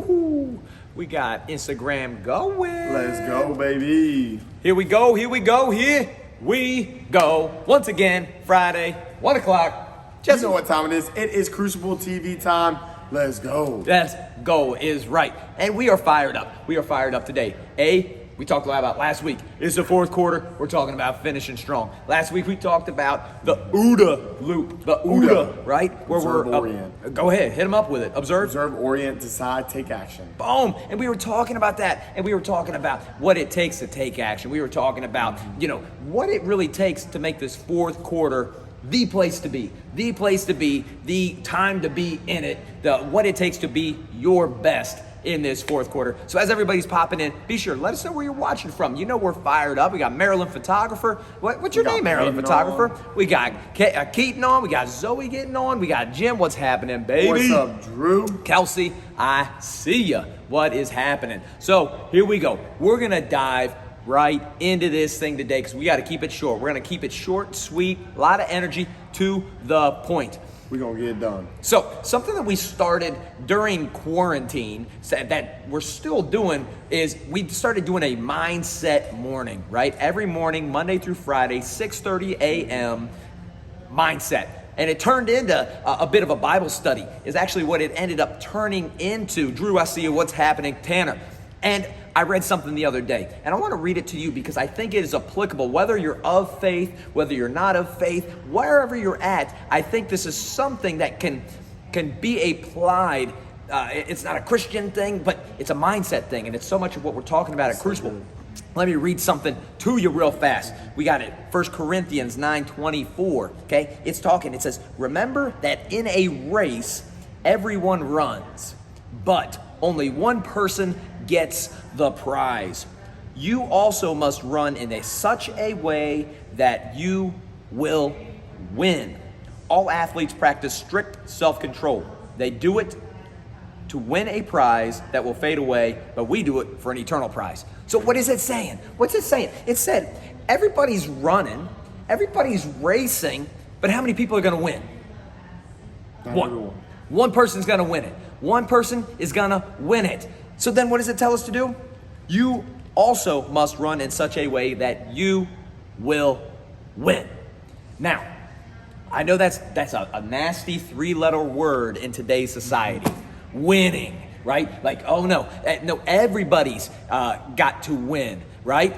Woo-hoo. We got Instagram going. Let's go, baby. Here we go. Here we go. Once again, Friday, 1 o'clock. Just know what time it is. It is Crucible TV time. Let's go. Let's go is right. And we are fired up. We are fired up today. We talked a lot about last week. It's the fourth quarter. We're talking about finishing strong. Last week we talked about the OODA loop. The OODA, right? Where Observe, orient. Go ahead. Hit them up with it. Observe, orient, decide, take action. Boom. And we were talking about that. And we were talking about what it takes to take action. We were talking about, what it really takes to make this fourth quarter the place to be, the time to be in it, what it takes to be your best in this fourth quarter. So as everybody's popping in, be sure, let us know where you're watching from. We're fired up. We got Maryland Photographer. What's your name, Maryland Photographer? We got Keaton on. We got Zoe getting on. We got Jim. What's happening, baby? What's up, Drew? Kelsey, I see ya. What is happening? So here we go. We're going to dive right into this thing today because we got to keep it short. We're going to keep it short, sweet, a lot of energy, to the point. We're going to get it done. So something that we started during quarantine that we're still doing is we started doing a mindset morning, right? Every morning, Monday through Friday, 6:30 a.m. mindset. And it turned into a bit of a Bible study is actually what it ended up turning into. Drew, I see you. What's happening? Tanner. And I read something the other day, and I want to read it to you because I think it is applicable, whether you're of faith, whether you're not of faith, wherever you're at. I think this is something that can be applied. It's not a Christian thing, but it's a mindset thing, and it's so much of what we're talking about at Crucible. Let me read something to you real fast. We got it. 1 Corinthians 9:24, okay? It says, remember that in a race, everyone runs, but only one person gets the prize. You also must run in such a way that you will win. All athletes practice strict self-control. They do it to win a prize that will fade away, but we do it for an eternal prize. So what is it saying? What's it saying? It said everybody's running, everybody's racing, but how many people are going to win? One. One person's going to win it. One person is going to win it. So then what does it tell us to do? You also must run in such a way that you will win. Now, I know that's a nasty three-letter word in today's society. Winning, right? Like, oh no, everybody's got to win, right?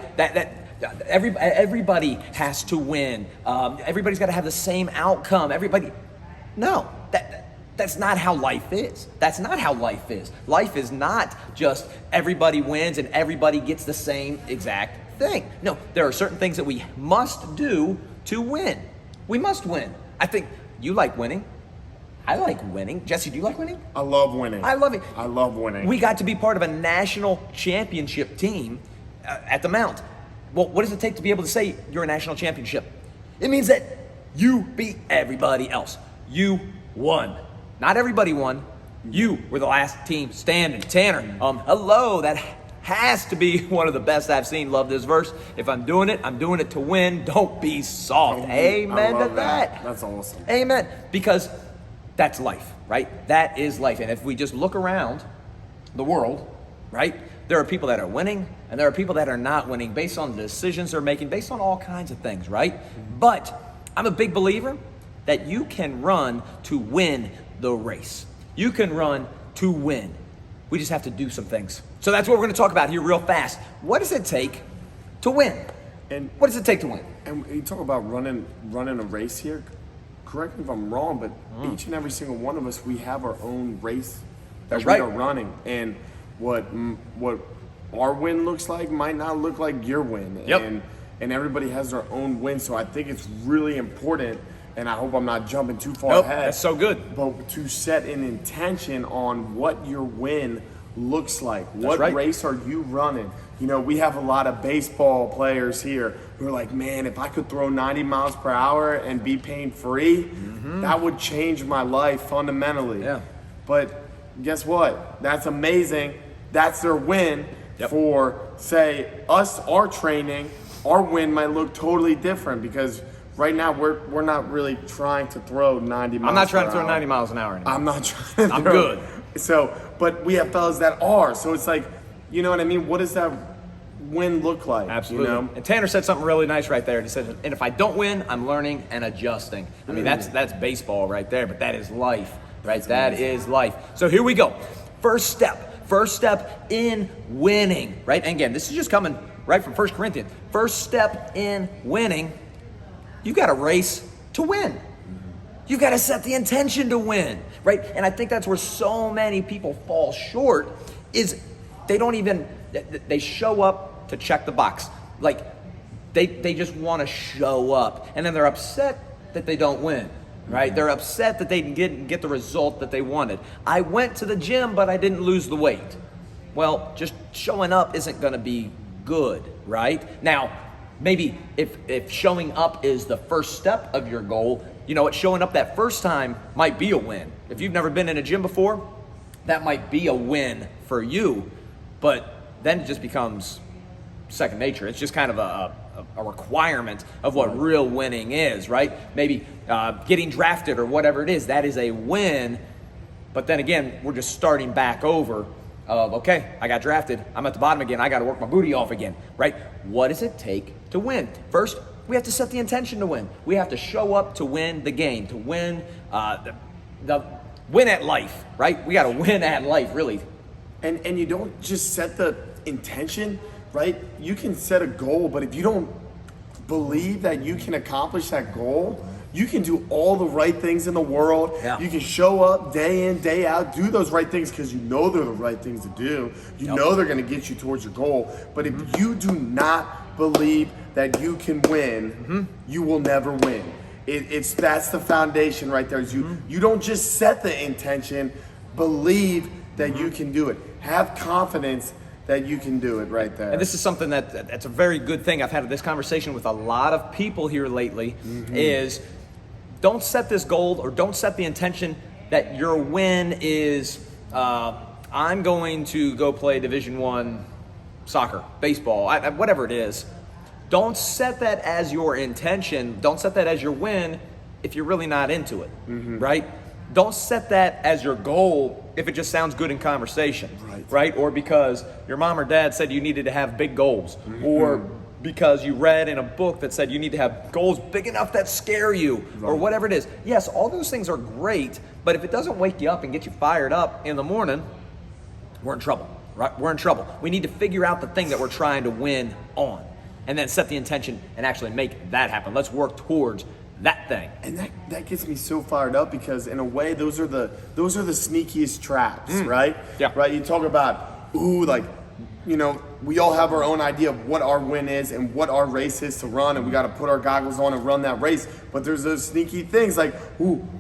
Everybody has to win. Everybody's got to have the same outcome. That's not how life is. That's not how life is. Life is not just everybody wins and everybody gets the same exact thing. No, there are certain things that we must do to win. We must win. I think you like winning. I like winning. Jesse, do you like winning? I love winning. I love it. I love winning. We got to be part of a national championship team at the Mount. Well, what does it take to be able to say you're a national championship? It means that you beat everybody else. You won. Not everybody won. You were the last team standing. Tanner, hello. That has to be one of the best I've seen. Love this verse. If I'm doing it to win. Don't be soft. Amen to that. That's awesome. Amen. Because that's life, right? That is life. And if we just look around the world, right, there are people that are winning and there are people that are not winning based on the decisions they're making, based on all kinds of things, right? But I'm a big believer that you can run to win the race. You can run to win. We just have to do some things. So that's what we're going to talk about here real fast. What does it take to win? And what does it take to win? And you talk about running a race here. Correct me if I'm wrong, but each and every single one of us, we have our own race that That's we right. are running. And what our win looks like might not look like your win. Yep. And everybody has their own win. So I think it's really important, and I hope I'm not jumping too far ahead. That's so good. But to set an intention on what your win looks like. What right. race are you running? We have a lot of baseball players here who are like, man, if I could throw 90 miles per hour and be pain-free, that would change my life fundamentally. Yeah. But guess what? That's amazing. That's their win. Yep. For, say, us, our training, our win might look totally different because right now we're not really trying to throw 90 miles per hour. I'm not trying to throw 90 miles an hour anymore. I'm not trying to I'm throw. good. So, but we have fellas that are. So it's like, you know what I mean? What does that win look like? Absolutely. You know? And Tanner said something really nice right there. He said, and if I don't win, I'm learning and adjusting. I mean, that's baseball right there, but that is life, right? That is life. So here we go. First step in winning, right? And again, this is just coming right from 1 Corinthians. First step in winning, you got to race to win. You got to set the intention to win, right? And I think that's where so many people fall short is they show up to check the box. Like they just want to show up, and then they're upset that they don't win, right? They're upset that they didn't get the result that they wanted. I went to the gym, but I didn't lose the weight. Well, just showing up isn't going to be good, right? Now, maybe if showing up is the first step of your goal, you know what, showing up that first time might be a win. If you've never been in a gym before, that might be a win for you, but then it just becomes second nature. It's just kind of a requirement of what real winning is, right? Maybe getting drafted or whatever it is, that is a win, but then again, we're just starting back over of, okay, I got drafted, I'm at the bottom again, I got to work my booty off again, right? What does it take to win? First, we have to set the intention to win. We have to show up to win the game, to win the win at life, right? We got to win at life, really. And you don't just set the intention, right? You can set a goal, but if you don't believe that you can accomplish that goal, you can do all the right things in the world. Yeah. You can show up day in, day out, do those right things because you know they're the right things to do. You know they're going to get you towards your goal. But if you do not believe that you can win, you will never win. That's the foundation right there. Is you don't just set the intention, believe that you can do it. Have confidence that you can do it right there. And this is something that's a very good thing. I've had this conversation with a lot of people here lately is don't set this goal or don't set the intention that your win is I'm going to go play Division I soccer, baseball, whatever it is. Don't set that as your intention. Don't set that as your win if you're really not into it, right? Don't set that as your goal if it just sounds good in conversation, right? Or because your mom or dad said you needed to have big goals, or because you read in a book that said you need to have goals big enough that scare you, or whatever it is. Yes, all those things are great, but if it doesn't wake you up and get you fired up in the morning, we're in trouble, right? We're in trouble. We need to figure out the thing that we're trying to win on, and then set the intention and actually make that happen. Let's work towards that thing. And that gets me so fired up because in a way those are the sneakiest traps, right? Yeah. Right. You talk about we all have our own idea of what our win is and what our race is to run, and we got to put our goggles on and run that race. But there's those sneaky things like,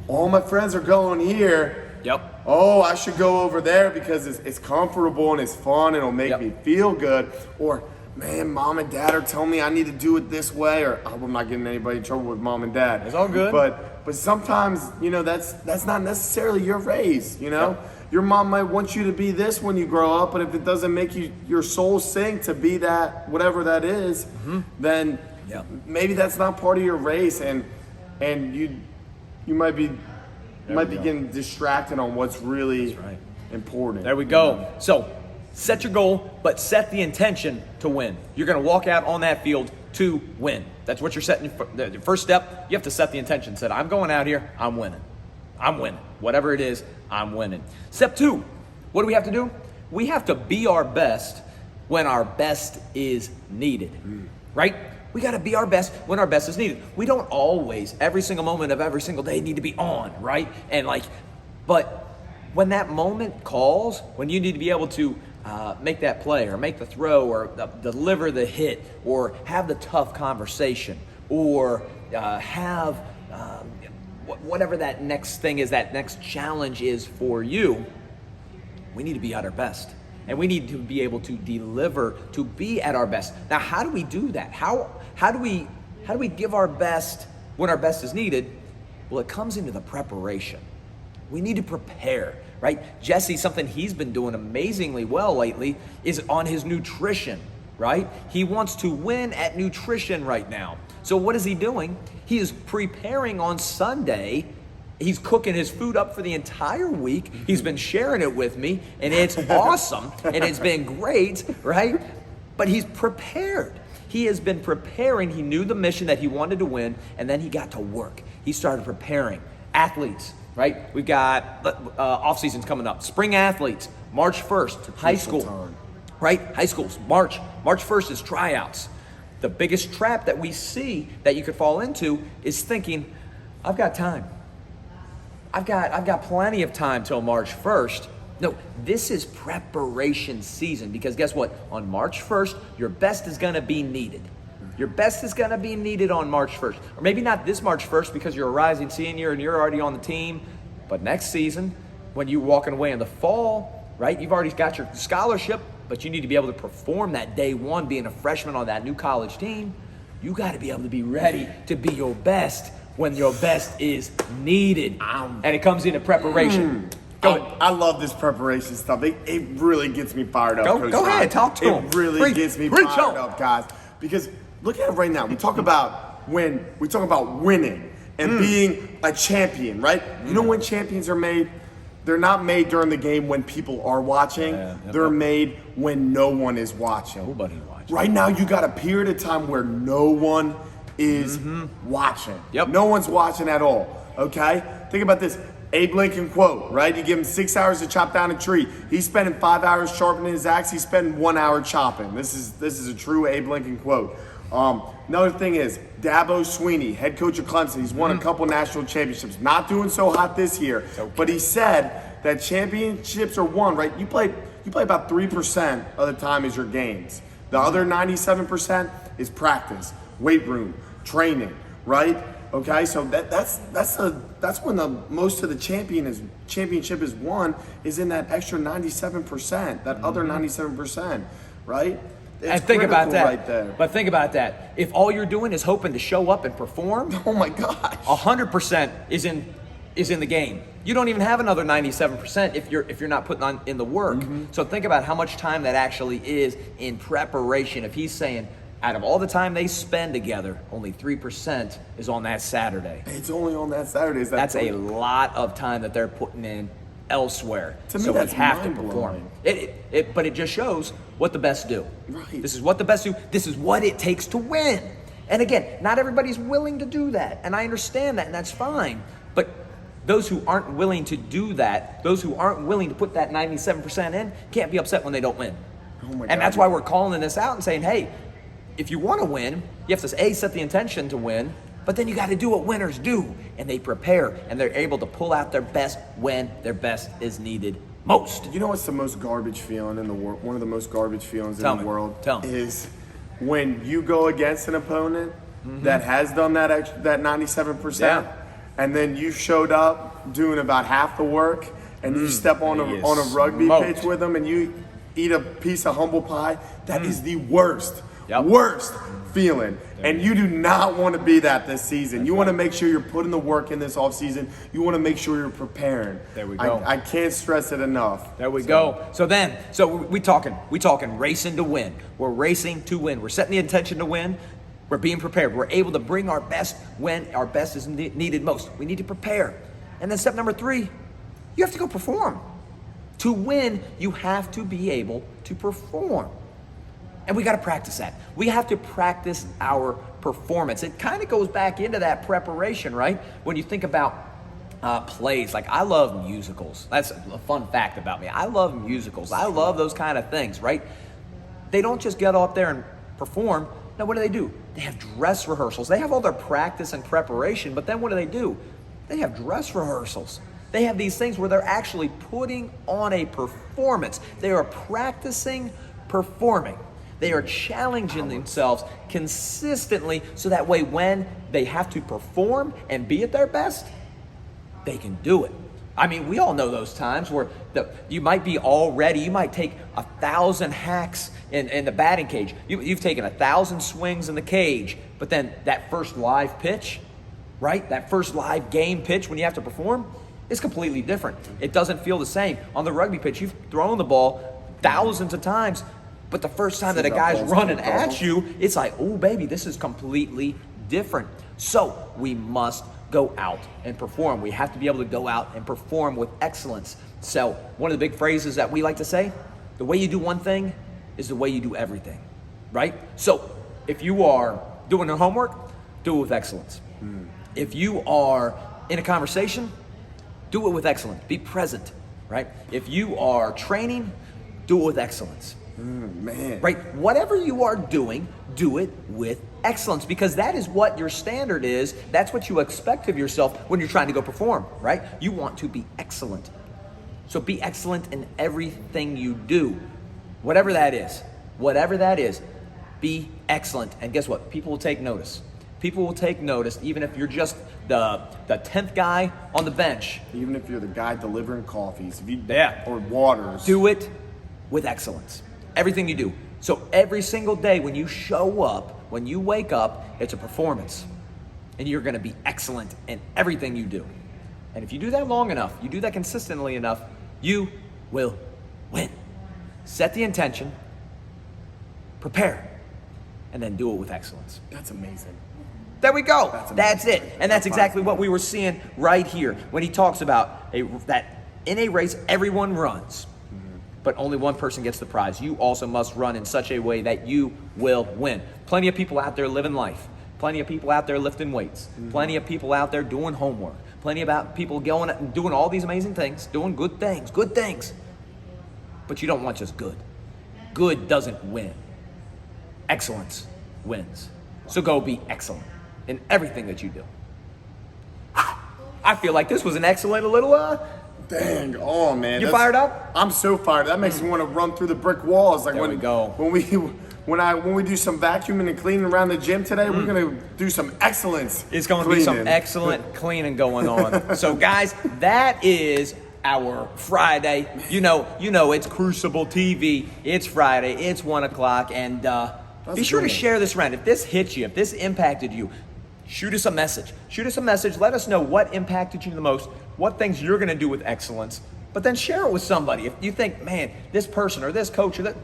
all my friends are going here. Yep. Oh, I should go over there because it's comfortable and it's fun and it'll make me feel good. Or, man, mom and dad are telling me I need to do it this way, or I'm not getting anybody in trouble with mom and dad. It's all good. But sometimes, that's not necessarily your race, Yep. Your mom might want you to be this when you grow up, but if it doesn't make your soul sing to be that, whatever that is, then maybe that's not part of your race, and you might be getting distracted on what's really important. There we go. So set your goal, but set the intention to win. You're going to walk out on that field to win. That's what you're setting. The first step, you have to set the intention. Said, I'm going out here, I'm winning. I'm winning. Whatever it is, I'm winning. Step 2, what do we have to do? We have to be our best when our best is needed, right? We got to be our best when our best is needed. We don't always, every single moment of every single day, need to be on, right? But when that moment calls, when you need to be able to make that play or make the throw or deliver the hit or have the tough conversation or have whatever that next thing is, that next challenge is for you, we need to be at our best. And we need to be able to deliver, to be at our best. Now, how do we do that? How do we give our best when our best is needed? Well, it comes into the preparation. We need to prepare, right? Jesse, something he's been doing amazingly well lately is on his nutrition, right? He wants to win at nutrition right now. So what is he doing? He is preparing on Sunday He's cooking his food up for the entire week. He's been sharing it with me, and it's awesome, and it's been great, right? But he's prepared. He has been preparing. He knew the mission that he wanted to win, and then he got to work. He started preparing. Athletes, right? We've got off seasons coming up. Spring athletes, March 1st, high school, right? High schools, March 1st is tryouts. The biggest trap that we see that you could fall into is thinking, I've got time. I've got plenty of time till March 1st. No, this is preparation season, because guess what? On March 1st, your best is going to be needed. Your best is going to be needed on March 1st. Or maybe not this March 1st because you're a rising senior and you're already on the team, but next season, when you're walking away in the fall, right? You've already got your scholarship, but you need to be able to perform that day one being a freshman on that new college team. You got to be able to be ready to be your best when your best is needed. And it comes into preparation. I love this preparation stuff. It really gets me fired up. Go ahead, talk to him. It really gets me fired up, guys. Because look at it right now. We talk about winning and being a champion, right? You know when champions are made? They're not made during the game when people are watching. They're made when no one is watching. Nobody watching. Right now, you got a period of time where no one is watching. Yep. No one's watching at all, okay? Think about this. Abe Lincoln quote, right? You give him 6 hours to chop down a tree. He's spending 5 hours sharpening his axe. He's spending 1 hour chopping. This is a true Abe Lincoln quote. Another thing is Dabo Swinney, head coach of Clemson. He's won a couple national championships. Not doing so hot this year, but he said that championships are won, right? You play about 3% of the time is your games. The other 97% is practice, weight room, training, right? Okay, so that's when the most of the championship is won, is in that extra 97%, that other 97%, right? It's and think about that. Right there. But think about that. If all you're doing is hoping to show up and perform, oh my gosh, 100% is in the game. You don't even have another 97% if you're not putting in the work. So think about how much time that actually is in preparation. If he's saying, out of all the time they spend together, only 3% is on that Saturday. It's only on that Saturday. That's a lot of time that they're putting in elsewhere. To me, so that's we have to mind-blowing. perform. But it just shows what the best do. Right. This is what the best do. This is what it takes to win. And again, not everybody's willing to do that, and I understand that, and that's fine. But those who aren't willing to do that, those who aren't willing to put that 97% in, can't be upset when they don't win. Oh my God. And that's why we're calling this out and saying, hey, if you want to win, you have to set the intention to win, but then you got to do what winners do, and they prepare, and they're able to pull out their best when their best is needed most. You know what's the most garbage feeling in the world? One of the most garbage feelings in the world is when you go against an opponent that has done that 97%, and then you showed up doing about half the work, and you step on a rugby pitch with them, and you eat a piece of humble pie. That is the worst. Worst feeling. And you do not want to be that this season. You want to make sure you're putting the work in this off season. You want to make sure you're preparing. There we go. I can't stress it enough. There we go. So we talking racing to win. We're racing to win. We're setting the intention to win. We're being prepared. We're able to bring our best when our best is needed most. We need to prepare. And then step number 3, you have to go perform. To win, you have to be able to perform. And we got to practice that. We have to practice our performance. It kind of goes back into that preparation, right? When you think about plays, like I love musicals. That's a fun fact about me. I love musicals. I love those kind of things, right? They don't just get up there and perform. Now, what do? They have dress rehearsals. They have all their practice and preparation, but then what do? They have dress rehearsals. They have these things where they're actually putting on a performance. They are practicing performing. They are challenging themselves consistently so that way when they have to perform and be at their best, they can do it. I mean, we all know those times where you might be all ready. You might take 1,000 hacks in the batting cage. You've taken 1,000 swings in the cage, but then that first live pitch, right? That first live game pitch when you have to perform is completely different. It doesn't feel the same. On the rugby pitch, you've thrown the ball thousands of times, but the first time that a guy's running at you, it's like, oh, baby, this is completely different. So we must go out and perform. We have to be able to go out and perform with excellence. So one of the big phrases that we like to say, the way you do one thing is the way you do everything, right? So if you are doing your homework, do it with excellence. If you are in a conversation, do it with excellence. Be present, right? If you are training, do it with excellence. Man. Right? Whatever you are doing, do it with excellence, because that is what your standard is. That's what you expect of yourself when you're trying to go perform, right? You want to be excellent. So be excellent in everything you do. Whatever that is, be excellent. And guess what? People will take notice. People will take notice even if you're just the 10th guy on the bench. Even if you're the guy delivering coffees, Yeah. or waters. Do it with excellence. Everything you do. So every single day when you show up, when you wake up, it's a performance. And you're going to be excellent in everything you do. And if you do that long enough, you do that consistently enough, you will win. Set the intention, prepare, and then do it with excellence. That's amazing. There we go. That's amazing. it. And that's exactly what we were seeing right here when he talks about that in a race, everyone runs, but only one person gets the prize. You also must run in such a way that you will win. Plenty of people out there living life. Plenty of people out there lifting weights. Plenty of people out there doing homework. Plenty of people going and doing all these amazing things, doing good things. But you don't want just good. Good doesn't win. Excellence wins. So go be excellent in everything that you do. I feel like this was an excellent little, Dang, oh man. You fired up? I'm so fired. That makes me want to run through the brick walls. Like There we go. When we do some vacuuming and cleaning around the gym today, we're gonna do some excellence. It's going to be some excellent cleaning going on. So guys, that is our Friday. You know, it's Crucible TV. It's Friday. It's 1 o'clock, and be sure to share this around. If this hit you, if this impacted you, shoot us a message. Let us know what impacted you the most, what things you're going to do with excellence, but then share it with somebody. If you think, man, this person or this coach or that,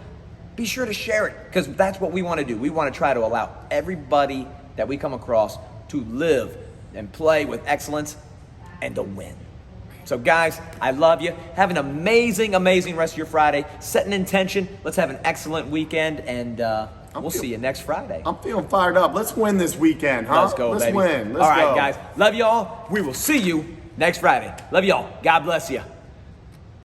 be sure to share it, because that's what we want to do. We want to try to allow everybody that we come across to live and play with excellence and to win. So guys, I love you. Have an amazing, amazing rest of your Friday. Set an intention. Let's have an excellent weekend, and we'll see you next Friday. I'm feeling fired up. Let's win this weekend, huh? Let's go, baby. Let's win. All right, guys. Love y'all. We will see you next Friday. Love y'all. God bless you.